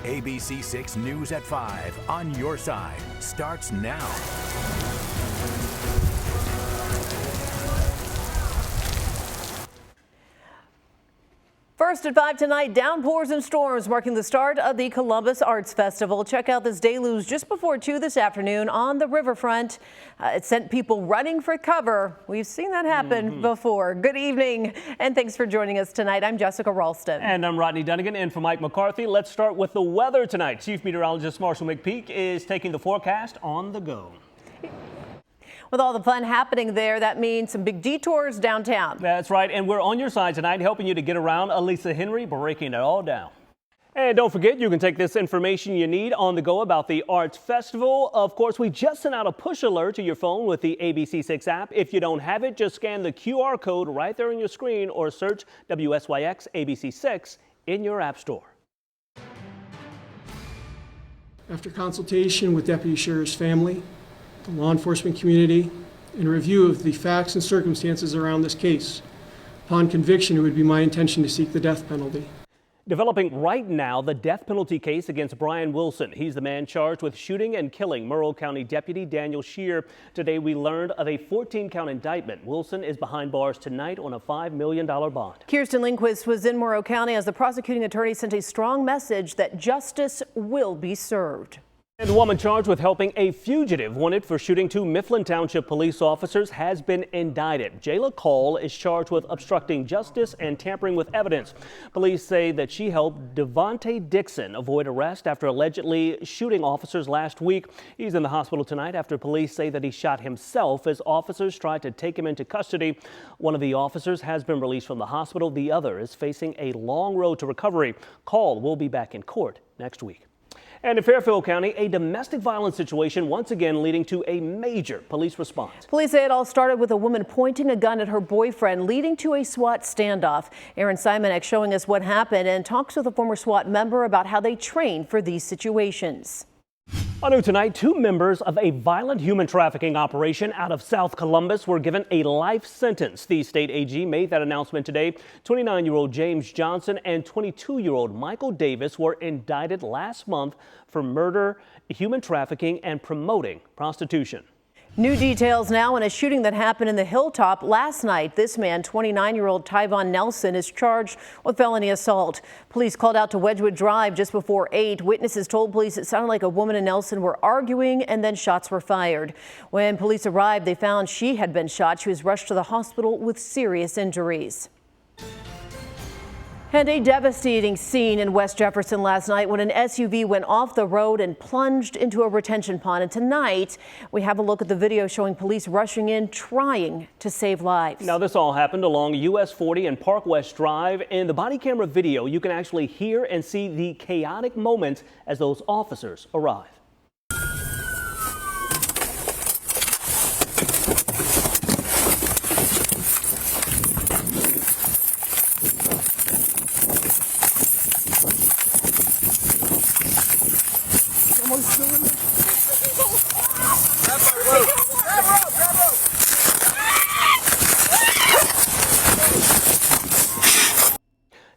ABC 6 News at 5 on your side starts now. First at 5 tonight, downpours and storms marking the start of the Columbus Arts Festival. Check out this deluge just before 2 this afternoon on the riverfront. It sent people running for cover. We've seen that happen before. Good evening, and thanks for joining us tonight. I'm Jessica Ralston. And I'm Rodney Dunigan in for Mike McCarthy. Let's start with the weather tonight. Chief Meteorologist Marshall McPeak is taking the forecast on the go. With all the fun happening there, that means some big detours downtown. That's right, and we're on your side tonight helping you to get around. Elisa Henry breaking it all down. And don't forget, you can take this information you need on the go about the Arts Festival. Of course, we just sent out a push alert to your phone with the ABC 6 app. If you don't have it, just scan the QR code right there on your screen or search WSYX ABC 6 in your app store. After consultation with Deputy Sheriff's family, the law enforcement community, and a review of the facts and circumstances around this case. Upon conviction, it would be my intention to seek the death penalty. Developing right now, the death penalty case against Brian Wilson. He's the man charged with shooting and killing Merle County Deputy Daniel Shear. Today, we learned of a 14-count indictment. Wilson is behind bars tonight on a $5 million bond. Kirsten Lindquist was in Morrow County as the prosecuting attorney sent a strong message that justice will be served. And the woman charged with helping a fugitive wanted for shooting 2 Mifflin Township police officers has been indicted. Jayla Call is charged with obstructing justice and tampering with evidence. Police say that she helped Devontae Dixon avoid arrest after allegedly shooting officers last week. He's in the hospital tonight after police say that he shot himself as officers tried to take him into custody. One of the officers has been released from the hospital. The other is facing a long road to recovery. Call will be back in court next week. And in Fairfield County, a domestic violence situation once again leading to a major police response. Police say it all started with a woman pointing a gun at her boyfriend, leading to a SWAT standoff. Aaron Simonek showing us what happened and talks with a former SWAT member about how they train for these situations. On new tonight, 2 members of a violent human trafficking operation out of South Columbus were given a life sentence. The state AG made that announcement today. 29-year-old James Johnson and 22-year-old Michael Davis were indicted last month for murder, human trafficking, and promoting prostitution. New details now in a shooting that happened in the Hilltop last night. This man, 29-year-old Tyvon Nelson, is charged with felony assault. Police called out to Wedgwood Drive just before 8. Witnesses told police it sounded like a woman and Nelson were arguing and then shots were fired. When police arrived, they found she had been shot. She was rushed to the hospital with serious injuries. And a devastating scene in West Jefferson last night when an SUV went off the road and plunged into a retention pond. And tonight, we have a look at the video showing police rushing in, trying to save lives. Now, this all happened along US 40 and Park West Drive. In the body camera video, you can actually hear and see the chaotic moments as those officers arrive.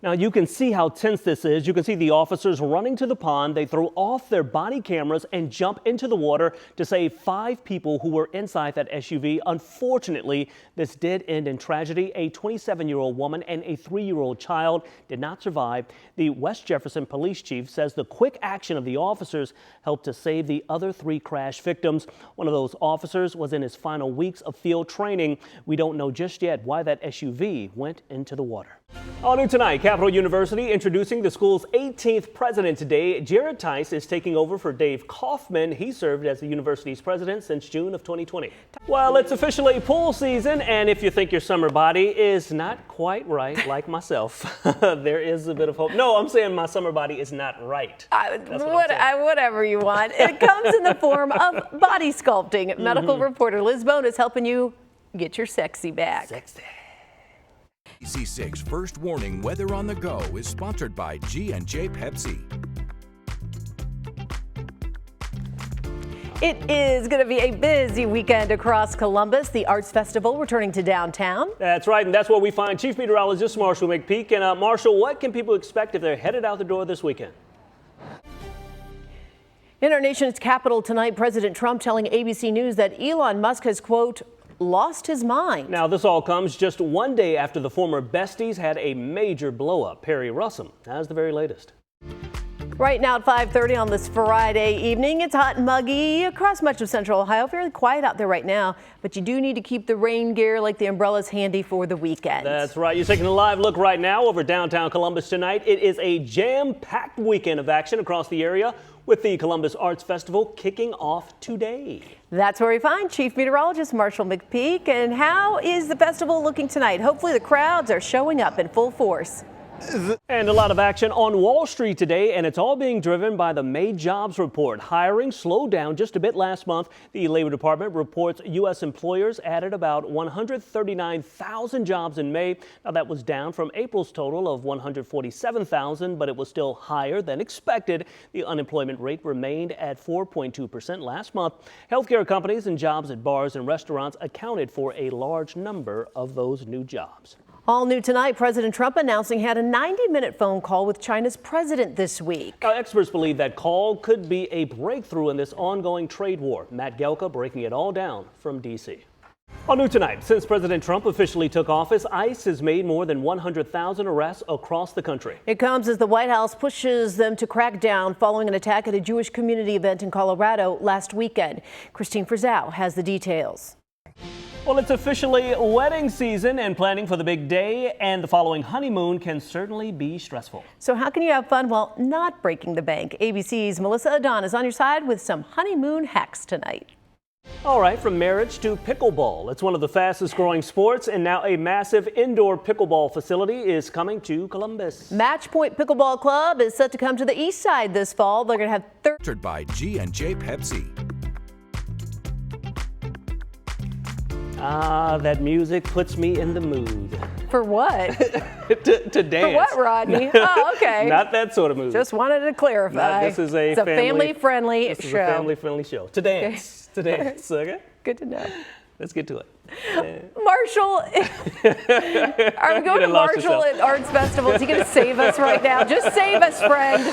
Now you can see how tense this is. You can see the officers running to the pond. They throw off their body cameras and jump into the water to save 5 people who were inside that SUV. Unfortunately, this did end in tragedy. A 27-year-old woman and a 3-year-old child did not survive. The West Jefferson police chief says the quick action of the officers helped to save the other 3 crash victims. One of those officers was in his final weeks of field training. We don't know just yet why that SUV went into the water. All new tonight, Capital University introducing the school's 18th president today. Jared Tice is taking over for Dave Kaufman. He served as the university's president since June of 2020. Well, it's officially pool season, and if you think your summer body is not quite right, like myself, there is a bit of hope. No, I'm saying my summer body is not right. Whatever you want. It comes in the form of body sculpting. Medical reporter Liz Bone is helping you get your sexy back. Sexy. ABC 6 First Warning Weather on the Go is sponsored by G&J Pepsi. It is going to be a busy weekend across Columbus. The Arts Festival returning to downtown. That's right, and that's where we find Chief Meteorologist Marshall McPeak. And Marshall, what can people expect if they're headed out the door this weekend? In our nation's capital tonight, President Trump telling ABC News that Elon Musk has, quote, lost his mind. Now, this all comes just one day after the former besties had a major blow-up. Perry Russum has the very latest. Right now at 5:30 on this Friday evening, it's hot and muggy across much of central Ohio. Fairly quiet out there right now, but you do need to keep the rain gear like the umbrellas handy for the weekend. That's right. You're taking a live look right now over downtown Columbus tonight. It is a jam-packed weekend of action across the area with the Columbus Arts Festival kicking off today. That's where we find Chief Meteorologist Marshall McPeak. And how is the festival looking tonight? Hopefully the crowds are showing up in full force. And a lot of action on Wall Street today, and it's all being driven by the May jobs report. Hiring slowed down just a bit last month. The Labor Department reports U.S. employers added about 139,000 jobs in May. Now, that was down from April's total of 147,000, but it was still higher than expected. The unemployment rate remained at 4.2% last month. Healthcare companies and jobs at bars and restaurants accounted for a large number of those new jobs. All new tonight, President Trump announcing he had a 90-minute phone call with China's president this week. Now, experts believe that call could be a breakthrough in this ongoing trade war. Matt Gelka breaking it all down from D.C. All new tonight, since President Trump officially took office, ICE has made more than 100,000 arrests across the country. It comes as the White House pushes them to crack down following an attack at a Jewish community event in Colorado last weekend. Christine Frizzell has the details. Well, it's officially wedding season, and planning for the big day and the following honeymoon can certainly be stressful. So how can you have fun while not breaking the bank? ABC's Melissa Adon is on your side with some honeymoon hacks tonight. All right, from marriage to pickleball. It's one of the fastest growing sports, and now a massive indoor pickleball facility is coming to Columbus. Match Point Pickleball Club is set to come to the east side this fall. They're going to have Sponsored by G&J Pepsi. Ah, that music puts me in the mood. For what? to dance. For what, Rodney? Oh, okay. Not that sort of mood. Just wanted to clarify. This is it's a family-friendly show. This is a family-friendly show. To dance. Okay. To dance. Okay? Good to know. Let's get to it. Marshall, are we going to Marshall at Arts Festival? Is he going to save us right now? Just save us, friend.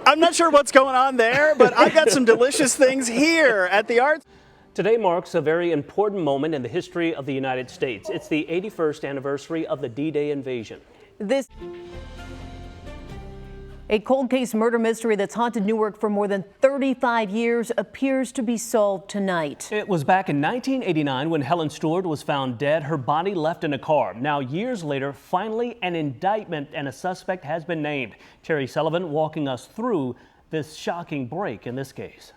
I'm not sure what's going on there, but I've got some delicious things here at the Arts. Today marks a very important moment in the history of the United States. It's the 81st anniversary of the D-Day invasion. A cold case murder mystery that's haunted Newark for more than 35 years appears to be solved tonight. It was back in 1989 when Helen Stewart was found dead, her body left in a car. Now, years later, finally an indictment and a suspect has been named. Terry Sullivan walking us through this shocking break in this case.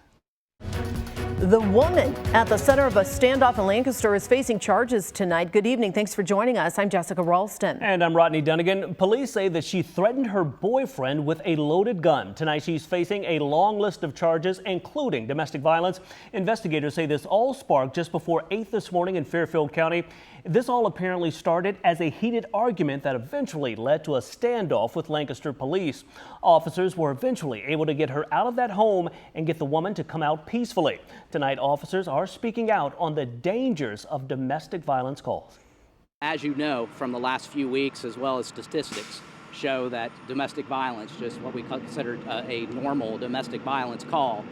The woman at the center of a standoff in Lancaster is facing charges tonight. Good evening. Thanks for joining us. I'm Jessica Ralston. And I'm Rodney Dunigan. Police say that she threatened her boyfriend with a loaded gun. Tonight she's facing a long list of charges, including domestic violence. Investigators say this all sparked just before 8 this morning in Fairfield County. This all apparently started as a heated argument that eventually led to a standoff with Lancaster police. Officers were eventually able to get her out of that home and get the woman to come out peacefully. Tonight, officers are speaking out on the dangers of domestic violence calls. As you know from the last few weeks, as well as statistics, show that domestic violence, just what we consider a normal domestic violence call,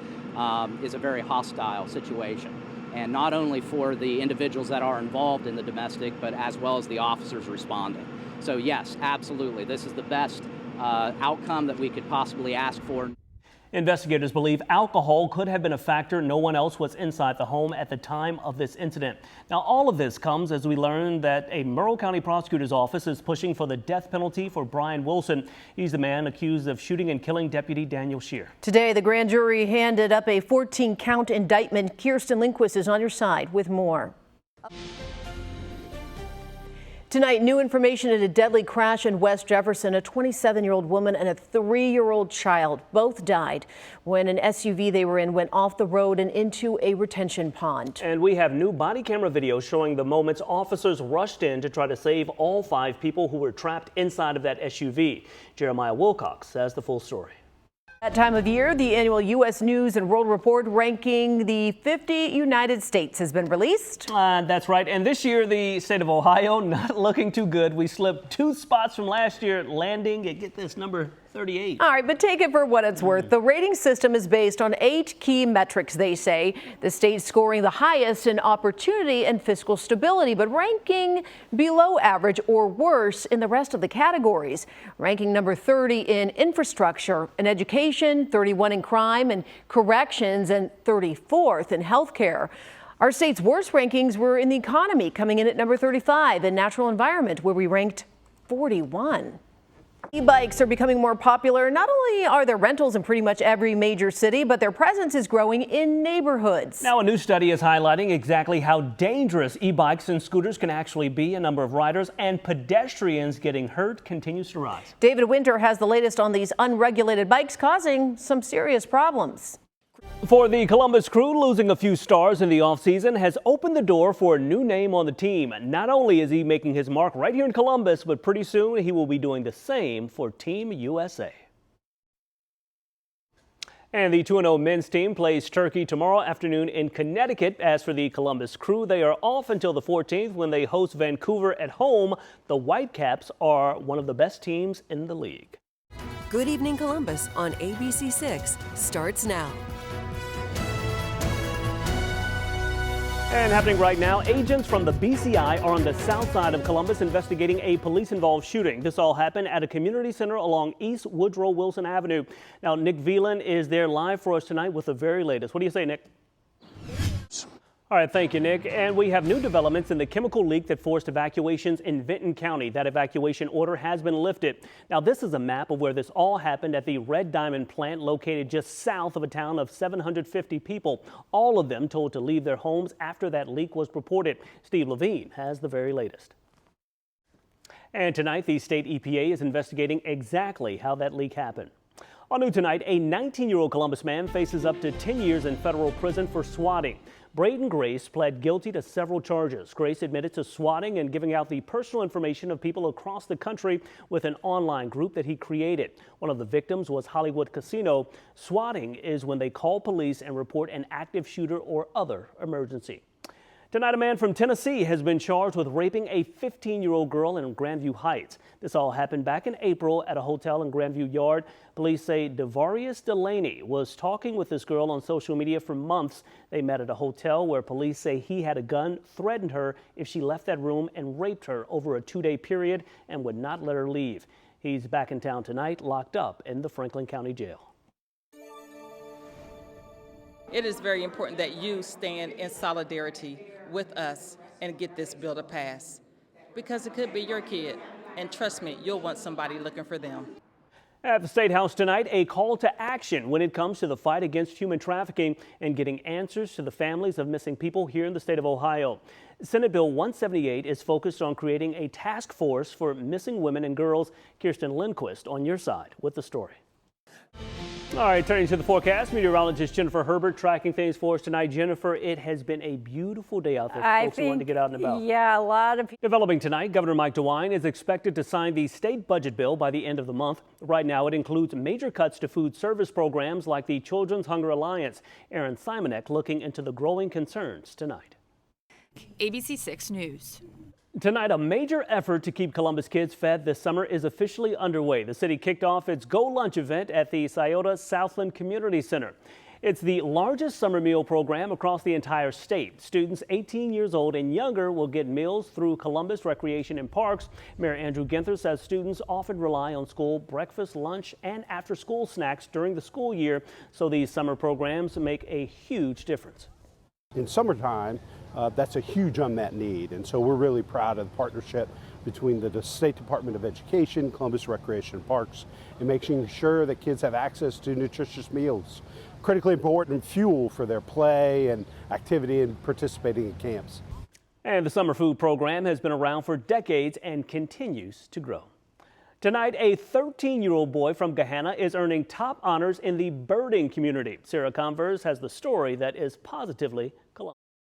is a very hostile situation. And not only for the individuals that are involved in the domestic, but as well as the officers responding. So yes, absolutely, this is the best outcome that we could possibly ask for. Investigators believe alcohol could have been a factor. No one else was inside the home at the time of this incident. Now, all of this comes as we learn that a Merle County prosecutor's office is pushing for the death penalty for Brian Wilson. He's the man accused of shooting and killing Deputy Daniel Shear. Today, the grand jury handed up a 14-count indictment. Kirsten Lindquist is on your side with more. Tonight, new information at a deadly crash in West Jefferson. A 27-year-old woman and a 3-year-old child both died when an SUV they were in went off the road and into a retention pond. And we have new body camera video showing the moments officers rushed in to try to save all 5 people who were trapped inside of that SUV. Jeremiah Wilcox has the full story. That time of year, the annual U.S. News and World Report ranking the 50 United States has been released. That's right. And this year, the state of Ohio not looking too good. We slipped 2 spots from last year, landing at, get this, number 38. All right, but take it for what it's worth. The rating system is based on 8 key metrics, they say. The state scoring the highest in opportunity and fiscal stability, but ranking below average or worse in the rest of the categories. Ranking number 30 in infrastructure and education, 31 in crime and corrections, and 34th in healthcare. Our state's worst rankings were in the economy, coming in at number 35, and natural environment, where we ranked 41. E-bikes are becoming more popular. Not only are there rentals in pretty much every major city, but their presence is growing in neighborhoods. Now, a new study is highlighting exactly how dangerous e-bikes and scooters can actually be. A number of riders and pedestrians getting hurt continues to rise. David Winter has the latest on these unregulated bikes causing some serious problems. For the Columbus Crew, losing a few stars in the offseason has opened the door for a new name on the team. Not only is he making his mark right here in Columbus, but pretty soon he will be doing the same for Team USA. And the 2-0 men's team plays Turkey tomorrow afternoon in Connecticut. As for the Columbus Crew, they are off until the 14th when they host Vancouver at home. The Whitecaps are one of the best teams in the league. Good Evening Columbus on ABC6 starts now. And happening right now, agents from the BCI are on the south side of Columbus investigating a police-involved shooting. This all happened at a community center along East Woodrow Wilson Avenue. Now, Nick Velan is there live for us tonight with the very latest. What do you say, Nick? All right, thank you, Nick. And we have new developments in the chemical leak that forced evacuations in Vinton County. That evacuation order has been lifted. Now, this is a map of where this all happened at the Red Diamond plant located just south of a town of 750 people, all of them told to leave their homes after that leak was reported. Steve Levine has the very latest. And tonight, the state EPA is investigating exactly how that leak happened. On New Tonight, a 19-year-old Columbus man faces up to 10 years in federal prison for swatting. Braden Grace pled guilty to several charges. Grace admitted to swatting and giving out the personal information of people across the country with an online group that he created. One of the victims was Hollywood Casino. Swatting is when they call police and report an active shooter or other emergency. Tonight, a man from Tennessee has been charged with raping a 15-year-old girl in Grandview Heights. This all happened back in April at a hotel in Grandview Yard. Police say Devarius Delaney was talking with this girl on social media for months. They met at a hotel where police say he had a gun, threatened her if she left that room, and raped her over a 2-day period and would not let her leave. He's back in town tonight, locked up in the Franklin County Jail. It is very important that you stand in solidarity with us and get this bill to pass, because it could be your kid, and trust me, you'll want somebody looking for them. At the State House tonight, a call to action when it comes to the fight against human trafficking and getting answers to the families of missing people here in the state of Ohio. Senate Bill 178 is focused on creating a task force for missing women and girls. Kirsten Lindquist on your side with the story. All right, turning to the forecast, meteorologist Jennifer Herbert tracking things for us tonight. Jennifer, it has been a beautiful day out there for folks who want to get out and about. Yeah, a lot of people. Developing tonight, Governor Mike DeWine is expected to sign the state budget bill by the end of the month. Right now, it includes major cuts to food service programs like the Children's Hunger Alliance. Aaron Simonek looking into the growing concerns tonight. ABC6 News. Tonight, a major effort to keep Columbus kids fed this summer is officially underway. The city kicked off its Go Lunch event at the Scioto Southland Community Center. It's the largest summer meal program across the entire state. Students 18 years old and younger will get meals through Columbus Recreation and Parks. Mayor Andrew Ginther says students often rely on school breakfast, lunch, and after-school snacks during the school year, so these summer programs make a huge difference. In summertime, that's a huge unmet need, and so we're really proud of the partnership between the State Department of Education, Columbus Recreation and Parks, and making sure that kids have access to nutritious meals. Critically important fuel for their play and activity and participating in camps. And the summer food program has been around for decades and continues to grow. Tonight, a 13-year-old boy from Gahanna is earning top honors in the birding community. Sarah Converse has the story that is positively Columbus.